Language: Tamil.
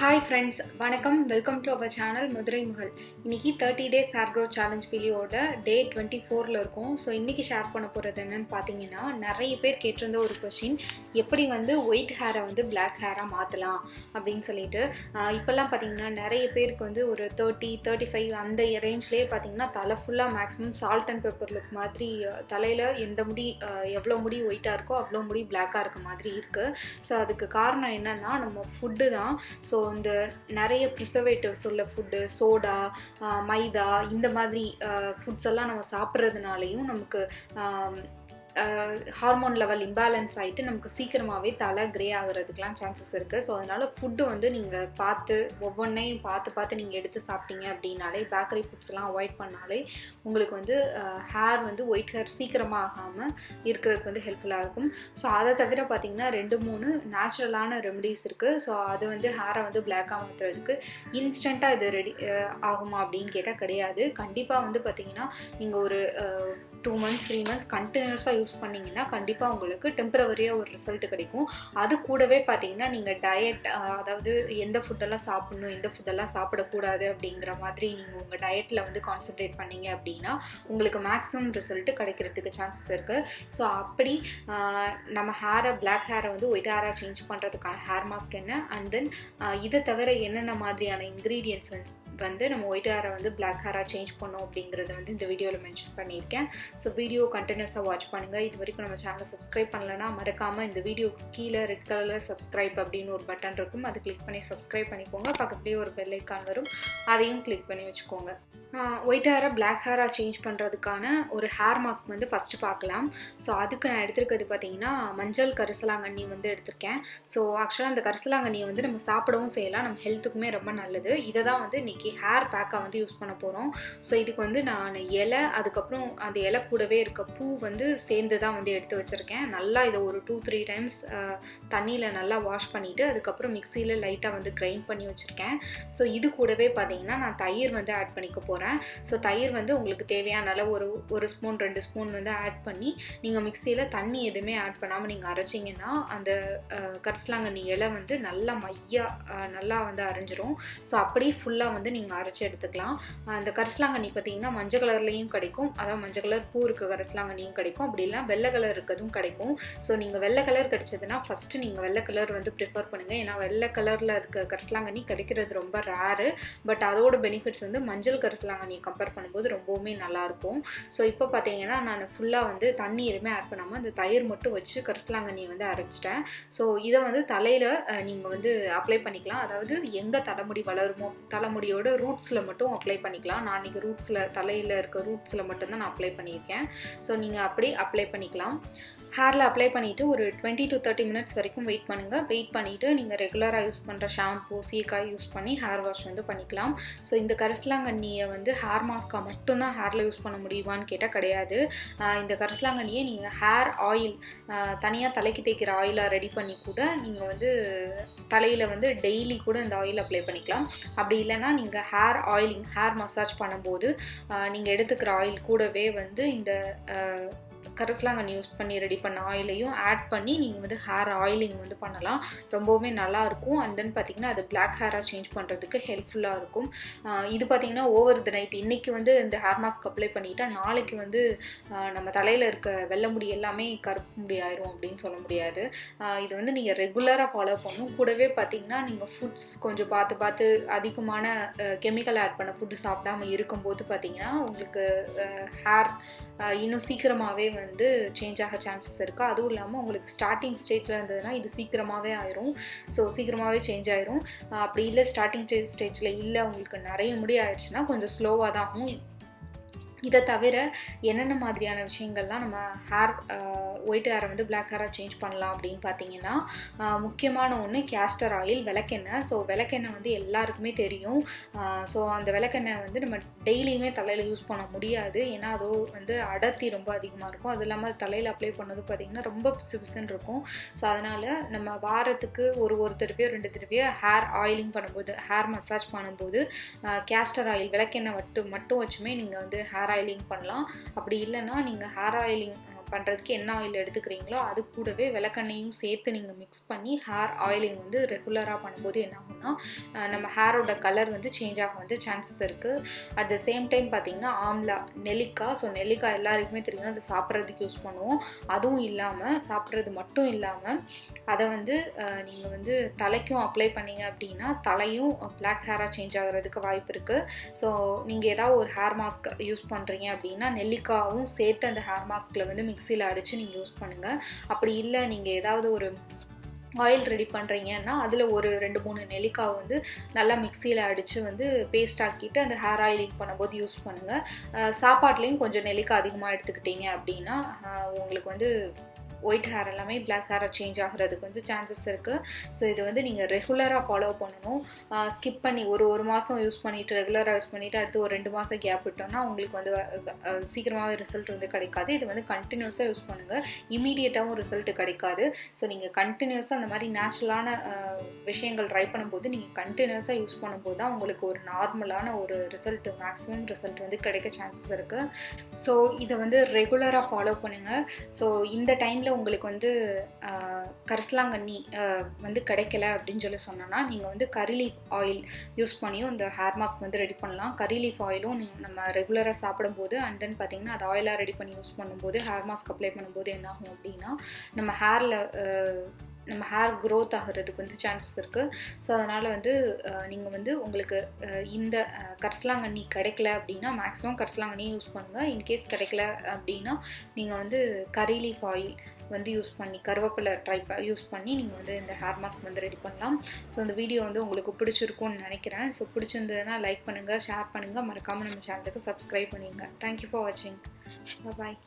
Hi friends, வணக்கம். Welcome to our channel Maduraimagal. இன்னைக்கு 30 days hair growth challenge வீடியோட டே 24ல இருக்கும். ஸோ இன்னைக்கு ஷேர் பண்ண போகிறது என்னன்னு பார்த்தீங்கன்னா, நிறைய பேர் கேட்டிருந்த ஒரு கொஷின், எப்படி வந்து ஒயிட் ஹேரை வந்து பிளாக் ஹேராக மாற்றலாம் அப்படின்னு சொல்லிட்டு. இப்போல்லாம் பார்த்தீங்கன்னா நிறைய பேருக்கு வந்து ஒரு 30-35 அந்த ரேஞ்ச்லேயே பார்த்தீங்கன்னா தலை ஃபுல்லாக maximum salt and pepper look மாதிரி தலையில் எந்த முடி எவ்வளோ முடி ஒயிட்டாக இருக்கோ அவ்வளோ முடி பிளாக்காக இருக்க மாதிரி இருக்குது. ஸோ அதுக்கு காரணம் என்னென்னா நம்ம ஃபுட்டு தான். ஸோ இந்த நிறைய ப்ரிசர்வேட்டிவ்ஸ் உள்ள ஃபுட்டு, சோடா, மைதா இந்த மாதிரி ஃபுட்ஸ் எல்லாம் நம்ம சாப்பிட்றதுனாலையும் நமக்கு ஹார்மோன் லெவல் இம்பேலன்ஸ் ஆகிட்டு நமக்கு சீக்கிரமாகவே தலை க்ரே ஆகிறதுக்கெலாம் சான்சஸ் இருக்குது. ஸோ அதனால் ஃபுட்டு வந்து நீங்கள் பார்த்து ஒவ்வொன்றையும் பார்த்து நீங்கள் எடுத்து சாப்பிட்டீங்க அப்படின்னாலே, பேக்கரி ஃபுட்ஸ்லாம் அவாய்ட் பண்ணாலே உங்களுக்கு வந்து ஹேர் வந்து ஒயிட் ஹேர் சீக்கிரமாக ஆகாமல் இருக்கிறதுக்கு வந்து ஹெல்ப்ஃபுல்லாக இருக்கும். ஸோ அதை தவிர பார்த்திங்கன்னா 2-3 நேச்சுரலான ரெமடிஸ் இருக்குது. ஸோ அது வந்து ஹேரை வந்து பிளாக்காக மாற்றுறதுக்கு இன்ஸ்டண்ட்டாக இது ரெடி ஆகுமா அப்படின்னு கேட்டால் கிடையாது. கண்டிப்பாக வந்து பார்த்திங்கன்னா நீங்கள் ஒரு 2 months 3 months கண்டினியூஸாக யூஸ் பண்ணிங்கன்னா கண்டிப்பாக உங்களுக்கு டெம்பரவரியாக ஒரு ரிசல்ட் கிடைக்கும். அது கூடவே பார்த்தீங்கன்னா நீங்கள் டயட், அதாவது எந்த ஃபுட்டெல்லாம் சாப்பிட்ணும், எந்த ஃபுட்டெல்லாம் சாப்பிடக்கூடாது அப்படிங்கிற மாதிரி நீங்கள் உங்கள் டயட்டில் வந்து கான்சன்ட்ரேட் பண்ணிங்க அப்படின்னா உங்களுக்கு மேக்ஸிமம் ரிசல்ட்டு கிடைக்கிறதுக்கு சான்சஸ் இருக்குது. ஸோ அப்படி நம்ம ஹேரை பிளாக் ஹேரை வந்து ஒயிட் ஹேராக சேஞ்ச் பண்ணுறதுக்கான ஹேர் மாஸ்க் என்ன, அண்ட் தென் இதை தவிர என்னென்ன மாதிரியான இன்க்ரீடியன்ட்ஸ் வந்து நம்ம ஒயிட் ஹேரை வந்து பிளாக் ஹேராக சேஞ்ச் பண்ணோம் அப்படிங்கிறத வந்து இந்த வீடியோவில் மென்ஷன் பண்ணியிருக்கேன். ஸோ வீடியோ கண்டினியூஸாக வாட்ச் பண்ணுங்கள். இது வரைக்கும் நம்ம சேனலை சப்ஸ்கிரைப் பண்ணலைன்னா மறக்காமல் இந்த வீடியோக்கு கீழே ரெட் கலரில் சப்ஸ்கிரைப் அப்படின்னு ஒரு பட்டன் இருக்கும், அது கிளிக் பண்ணி சப்ஸ்கிரைப் பண்ணிக்கோங்க. பக்கத்துலேயே ஒரு பெல் ஐக்கான் வரும், அதையும் கிளிக் பண்ணி வச்சுக்கோங்க. ஒயிட் ஹேரை பிளாக் ஹேராக சேஞ்ச் பண்ணுறதுக்கான ஒரு ஹேர் மாஸ்க் வந்து ஃபஸ்ட்டு பார்க்கலாம். ஸோ அதுக்கு நான் எடுத்துருக்கிறது பார்த்தீங்கன்னா மஞ்சள் கரிசலாங்கண்ணி வந்து எடுத்திருக்கேன். ஸோ ஆக்சுவலாக அந்த கரிசலாங்கண்ணியை வந்து நம்ம சாப்பிடவும் செய்யலாம், நம்ம ஹெல்த்துக்குமே ரொம்ப நல்லது. இதை தான் வந்து இன்றைக்கி ஹேர் பேக்காக வந்து யூஸ் பண்ண போகிறோம். ஸோ இதுக்கு வந்து நான் இலை, அதுக்கப்புறம் அந்த இலை கூடவே இருக்க பூ வந்து சேர்ந்து தான் வந்து எடுத்து வச்சுருக்கேன். நல்லா இதை ஒரு 2-3 டைம்ஸ் தண்ணியில் நல்லா வாஷ் பண்ணிவிட்டு அதுக்கப்புறம் மிக்சியில் லைட்டாக வந்து கிரைண்ட் பண்ணி வச்சுருக்கேன். ஸோ இது கூடவே பார்த்தீங்கன்னா நான் தயிர் வந்து ஆட் பண்ணிக்க போகிறேன். ஸோ தயிர் வந்து உங்களுக்கு தேவையான அளவு ஒரு ஸ்பூன் 2 ஸ்பூன் வந்து ஆட் பண்ணி நீங்கள் மிக்சியில் தண்ணி எதுவுமே ஆட் பண்ணாமல் நீங்கள் அரைச்சிங்கன்னா அந்த கரிசலாங்கண்ணி இலை வந்து நல்லா நல்லா வந்து அரைஞ்சிரும். ஸோ அப்படியே ஃபுல்லாக வந்து நீங்கள் அரைச்சி எடுத்துக்கலாம். அந்த கரிசலாங்கண்ணி பார்த்தீங்கன்னா மஞ்சள் கலர்லேயும் கிடைக்கும், அதாவது மஞ்சள் கலர் பூ இருக்க கரிசலாங்கண்ணியும் கிடைக்கும், அப்படி இல்லை வெள்ளை கலர் இருக்கிறதும் கிடைக்கும். ஸோ நீங்கள் வெள்ளை கலர் கிடைச்சதுன்னா ஃபஸ்ட்டு நீங்கள் வெள்ளை கலர் வந்து ப்ரிஃபர் பண்ணுங்கள். ஏன்னா வெள்ளை கலரில் இருக்க கரிசலாங்கண்ணி கிடைக்கிறது ரொம்ப ரேரு. பட் அதோட பெனிஃபிட்ஸ் வந்து மஞ்சள் கரிசலாங்கண்ணியை கம்பேர் பண்ணும்போது ரொம்பவுமே நல்லாயிருக்கும். ஸோ இப்போ பார்த்தீங்கன்னா நான் ஃபுல்லாக வந்து தண்ணி எதுவுமே ஆட் பண்ணாமல் அந்த தயிர் மட்டும் வச்சு கரிசலாங்கண்ணியை வந்து அரைச்சிட்டேன். ஸோ இதை வந்து தலையில் நீங்கள் வந்து அப்ளை பண்ணிக்கலாம். அதாவது எங்கே தலைமுடி வளருமோ தலைமுடியோட ரூட்ஸில் மட்டும் அப்ளை பண்ணிக்கலாம். நான் இன்றைக்கி ரூட்ஸில் தலையில் இருக்க ரூட்ஸில் மட்டும்தான் நான் அப்ளை பண்ணியிருக்கேன். ஸோ நீங்கள் அப்படி அப்ளை பண்ணிக்கலாம். ஹேரில் அப்ளை பண்ணிவிட்டு ஒரு 20 to 30 minutes வரைக்கும் வெயிட் பண்ணுங்கள். வெயிட் பண்ணிவிட்டு நீங்கள் ரெகுலராக யூஸ் பண்ணுற ஷாம்பூ, சீக்காய் யூஸ் பண்ணி ஹேர் வாஷ் வந்து பண்ணிக்கலாம். ஸோ இந்த கரிசலாங்கண்ணியை வந்து ஹேர் மாஸ்க்காக மட்டும்தான் ஹேரில் யூஸ் பண்ண முடியுமான்னு கேட்டால் கிடையாது. இந்த கரிசலாங்கண்ணியை நீங்கள் ஹேர் ஆயில் தனியாக தலைக்கு தேய்க்கிற ஆயிலாக ரெடி பண்ணி கூட நீங்கள் வந்து தலையில் வந்து டெய்லி கூட இந்த ஆயில் அப்ளை பண்ணிக்கலாம். அப்படி இல்லைன்னா நீங்கள் ஹேர் ஆயிலிங், ஹேர் மசாஜ் பண்ணும்போது நீங்கள் எடுத்துக்கிற ஆயில் கூடவே வந்து இந்த கரிசலாங்கண்ணி யூஸ் பண்ணி ரெடி பண்ண ஆயிலையும் ஆட் பண்ணி நீங்கள் வந்து ஹேர் ஆயிலிங் வந்து பண்ணலாம். ரொம்பவுமே நல்லாயிருக்கும். அண்ட் தென் பார்த்திங்கன்னா அது பிளாக் ஹேராக சேஞ்ச் பண்ணுறதுக்கு ஹெல்ப்ஃபுல்லாக இருக்கும். இது பார்த்திங்கன்னா ஓவர் த நைட் இன்றைக்கி வந்து இந்த ஹேர் மாஸ்க் அப்ளை பண்ணிவிட்டால் நாளைக்கு வந்து நம்ம தலையில் இருக்க வெள்ளை முடி எல்லாமே கருப்பு முடி ஆயிரும் அப்படின்னு சொல்ல முடியாது. இது வந்து நீங்கள் ரெகுலராக ஃபாலோ பண்ணணும். கூடவே பார்த்திங்கன்னா நீங்கள் ஃபுட்ஸ் கொஞ்சம் பார்த்து அதிகமான கெமிக்கல் ஆட் பண்ண ஃபுட்டு சாப்பிடாமல் இருக்கும்போது பார்த்திங்கன்னா உங்களுக்கு ஹேர் இன்னும் சீக்கிரமாகவே வந்து சேஞ்ச் ஆக சான்சஸ் இருக்குது. அதுவும் இல்லாமல் உங்களுக்கு ஸ்டார்டிங் ஸ்டேஜில் இருந்ததுன்னா இது சீக்கிரமாகவே ஆயிரும். ஸோ சீக்கிரமாகவே சேஞ்ச் ஆயிரும். அப்படி இல்லை ஸ்டார்டிங் ஸ்டேஜில் இல்லை உங்களுக்கு நிறைய முடி ஆயிடுச்சுன்னா கொஞ்சம் ஸ்லோவாக தான் ஆகும். இதை தவிர என்னென்ன மாதிரியான விஷயங்கள்லாம் நம்ம ஹேர் ஒயிட் ஹேரை வந்து பிளாக் ஹேராக சேஞ்ச் பண்ணலாம் அப்படின்னு பார்த்தீங்கன்னா, முக்கியமான ஒன்று கேஸ்டர் ஆயில், விளக்கெண்ணெய். ஸோ விளக்கெண்ணெய் வந்து எல்லாருக்குமே தெரியும். ஸோ அந்த விளக்கெண்ணெய் வந்து நம்ம டெய்லியுமே தலையில் யூஸ் பண்ண முடியாது. ஏன்னா அதோ வந்து அடர்த்தி ரொம்ப அதிகமாக இருக்கும். அது இல்லாமல் தலையில் அப்ளை பண்ணது பார்த்திங்கன்னா ரொம்ப பிசுன்னு இருக்கும். ஸோ அதனால் நம்ம வாரத்துக்கு ஒரு தடவையோ 2 தடவையோ ஹேர் ஆயிலிங் பண்ணும்போது, ஹேர் மசாஜ் பண்ணும்போது கேஸ்டர் ஆயில் விளக்கெண்ணெய் மட்டும் வச்சுமே நீங்கள் வந்து ஹேர் ஆயிலிங் பண்ணலாம். அப்படி இல்லைன்னா நீங்கள் ஹேர் ஆயிலிங் பண்ணுறதுக்கு என்ன ஆயில் எடுத்துக்கிறீங்களோ அது கூடவே விளக்கெண்ணையும் சேர்த்து நீங்கள் மிக்ஸ் பண்ணி ஹேர் ஆயிலிங் வந்து ரெகுலராக பண்ணும்போது என்ன ஆகும்னா நம்ம ஹேரோட கலர் வந்து சேஞ்ச் ஆக வந்து சான்சஸ் இருக்குது. அட் த சேம் டைம் பார்த்தீங்கன்னா ஆம்லா, நெல்லிக்காய். ஸோ நெல்லிக்காய் எல்லாருக்குமே தெரியும், அதை சாப்பிட்றதுக்கு யூஸ் பண்ணுவோம். அதுவும் இல்லாமல், சாப்பிட்றது மட்டும் இல்லாமல் அதை வந்து நீங்கள் வந்து தலைக்கும் அப்ளை பண்ணிங்க அப்படின்னா தலையும் பிளாக் ஹேராக சேஞ்ச் ஆகிறதுக்கு வாய்ப்பு இருக்குது. ஸோ நீங்கள் ஏதாவது ஒரு ஹேர் மாஸ்க் யூஸ் பண்ணுறீங்க அப்படின்னா நெல்லிக்காயும் சேர்த்து அந்த ஹேர் மாஸ்கில் வந்து மிக்சியில் அடித்து நீங்கள் யூஸ் பண்ணுங்கள். அப்படி இல்லை நீங்கள் ஏதாவது ஒரு ஆயில் ரெடி பண்ணுறீங்கன்னா அதில் ஒரு 2-3 நெல்லிக்காய் வந்து நல்லா மிக்சியில் அடித்து வந்து பேஸ்ட் ஆக்கிட்டு அந்த ஹேர் ஆயிலிங் பண்ணும்போது யூஸ் பண்ணுங்கள். சாப்பாட்லேயும் கொஞ்சம் நெல்லிக்காய் அதிகமாக எடுத்துக்கிட்டீங்க அப்படின்னா உங்களுக்கு வந்து ஒயிட் ஹேர் எல்லாமே பிளாக் ஹேராக சேஞ்ச் ஆகிறதுக்கு வந்து சான்சஸ் இருக்குது. ஸோ இது வந்து நீங்கள் ரெகுலராக ஃபாலோ பண்ணணும். ஸ்கிப் பண்ணி ஒரு மாதம் யூஸ் பண்ணிவிட்டு ரெகுலராக யூஸ் பண்ணிவிட்டு அடுத்து ஒரு 2 மாதம் கேப் விட்டோம்னா உங்களுக்கு வந்து சீக்கிரமாகவே ரிசல்ட் வந்து கிடைக்காது. இது வந்து கண்டினியூஸாக யூஸ் பண்ணுங்கள், இமீடியட்டாகவும் ரிசல்ட் கிடைக்காது. ஸோ நீங்கள் கண்டினியூஸாக அந்த மாதிரி நேச்சுரலான விஷயங்கள் ட்ரை பண்ணும்போது நீங்கள் கண்டினியூஸாக யூஸ் பண்ணும்போது தான் உங்களுக்கு ஒரு நார்மலான ஒரு ரிசல்ட், மேக்ஸிமம் ரிசல்ட் வந்து கிடைக்க சான்சஸ் இருக்குது. ஸோ இதை வந்து ரெகுலராக ஃபாலோ பண்ணுங்கள். ஸோ இந்த டைமில் உங்களுக்கு வந்து கரிசலாங்கண்ணி வந்து கிடைக்கல அப்படின்னு சொல்லி சொன்னோன்னா நீங்கள் வந்து கரி லீஃப் ஆயில் யூஸ் பண்ணியும் இந்த ஹேர் மாஸ்க் வந்து ரெடி பண்ணலாம். கரி லீஃப் ஆயிலும் நம்ம ரெகுலராக சாப்பிடும்போது அண்ட் தென் பார்த்திங்கன்னா அது ஆயிலாக ரெடி பண்ணி யூஸ் பண்ணும்போது ஹேர் மாஸ்க் அப்ளை பண்ணும்போது என்ன ஆகும் அப்படின்னா நம்ம ஹேர் க்ரோத் ஆகிறதுக்கு வந்து சான்சஸ் இருக்குது. ஸோ அதனால் வந்து நீங்கள் வந்து உங்களுக்கு இந்த கரிசலாங்கண்ணி கிடைக்கல அப்படின்னா மேக்ஸிமம் கரிசலாங்கண்ணி யூஸ் பண்ணுங்கள். இன்கேஸ் கிடைக்கல அப்படின்னா நீங்கள் வந்து கரி லீஃப் ஆயில் வந்து யூஸ் பண்ணி, கருவேப்பிலை யூஸ் பண்ணி நீங்கள் வந்து இந்த ஹேர் மாஸ்க் வந்து ரெடி பண்ணலாம். ஸோ இந்த வீடியோ வந்து உங்களுக்கு பிடிச்சிருக்கும்னு நினைக்கிறேன். ஸோ பிடிச்சிருந்ததுன்னா லைக் பண்ணுங்கள், ஷேர் பண்ணுங்கள், மறக்காமல் நம்ம சேனலுக்கு சப்ஸ்கிரைப் பண்ணிடுங்க. தேங்க்யூ ஃபார் வாட்சிங். பாய்.